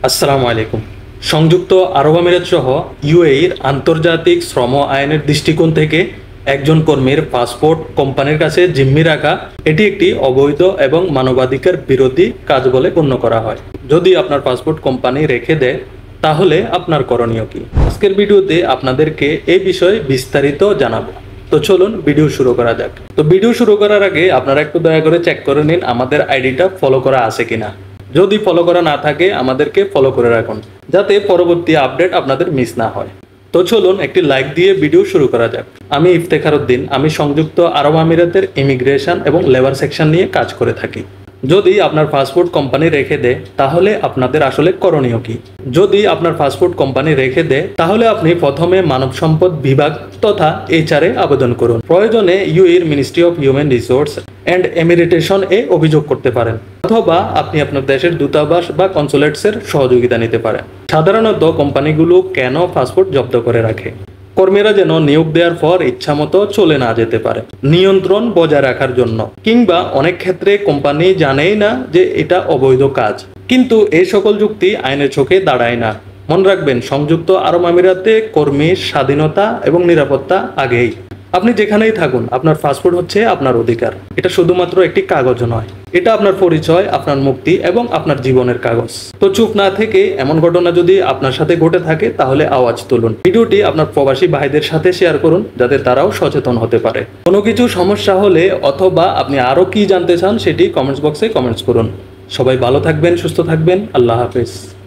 আসসালামু আলাইকুম। সংযুক্ত আরব আমিরাত সহ ইউএইর আন্তর্জাতিক শ্রম আইনের দৃষ্টিকোণ থেকে একজন কর্মীর পাসপোর্ট কোম্পানির কাছে জিম্মি রাখা এটি একটি অবৈধ এবং মানবাধিকার বিরোধী কাজ বলে গণ্য করা হয়। যদি আপনার পাসপোর্ট কোম্পানি রেখে দেয় তাহলে আপনার করণীয় কি? আজকের ভিডিওতে আপনাদেরকে এই বিষয়ে বিস্তারিত জানাবো। তো চলুন ভিডিও শুরু করা যাক। তো ভিডিও শুরু করার আগে আপনারা একটু দয়া করে চেক করে নিন আমাদের আইডিটা ফলো করা আছে কিনা। যদি ফলো করা না থাকে আমাদেরকে ফলো করে রাখুন, যাতে পরবর্তী আপডেট আপনাদের মিস না হয়। তো চলুন একটি লাইক দিয়ে ভিডিও শুরু করা যাক। আমি ইফতেখার উদ্দিন, আমি সংযুক্ত আরব আমিরাতের ইমিগ্রেশন এবং লেবার সেকশন নিয়ে কাজ করে থাকি। যদি আপনার পাসপোর্ট কোম্পানি রেখে দেয় তাহলে আপনাদের আসলে করণীয় কি? যদি আপনার পাসপোর্ট কোম্পানি রেখে দেয় তাহলে আপনি প্রথমে মানব সম্পদ বিভাগ তথা এইচআরএ আবেদন করুন। প্রয়োজনে ইউএইর ministry of human resource and emiratisation এ অভিযোগ করতে পারেন, অথবা আপনি আপনার দেশের দূতাবাস বা কনসুলেটসের সহযোগিতা নিতে পারেন। সাধারণত কোম্পানিগুলো কেন পাসপোর্ট জব্দ করে রাখে? কর্মীরা যেন নিয়োগ দেওয়ার পর ইচ্ছামতো চলে না যেতে পারে, নিয়ন্ত্রণ বজায় রাখার জন্য, কিংবা অনেক ক্ষেত্রে কোম্পানি জানেই না যে এটা অবৈধ কাজ। কিন্তু এই সকল যুক্তি আইনের চোখে দাঁড়ায় না। মনে রাখবেন, সংযুক্ত আরব আমিরাতে কর্মীর স্বাধীনতা এবং নিরাপত্তা আগেই। আপনি যেখানেই থাকুন, আপনার পাসপোর্ট হচ্ছে আপনার অধিকার। এটা শুধুমাত্র একটি কাগজ নয়, এটা আপনার পরিচয়, আপনার মুক্তি এবং আপনার জীবনের কাগজ। তো চুপ না থেকে এমন ঘটনা যদি আপনার সাথে ঘটে থাকে তাহলে আওয়াজ তুলুন। ভিডিওটি আপনার প্রবাসী ভাইদের সাথে শেয়ার করুন, যাতে তারাও সচেতন হতে পারে। কোনো কিছু সমস্যা হলে অথবা আপনি আরো কি জানতে চান সেটি কমেন্টস বক্সে কমেন্টস করুন। সবাই ভালো থাকবেন, সুস্থ থাকবেন। আল্লাহ হাফেজ।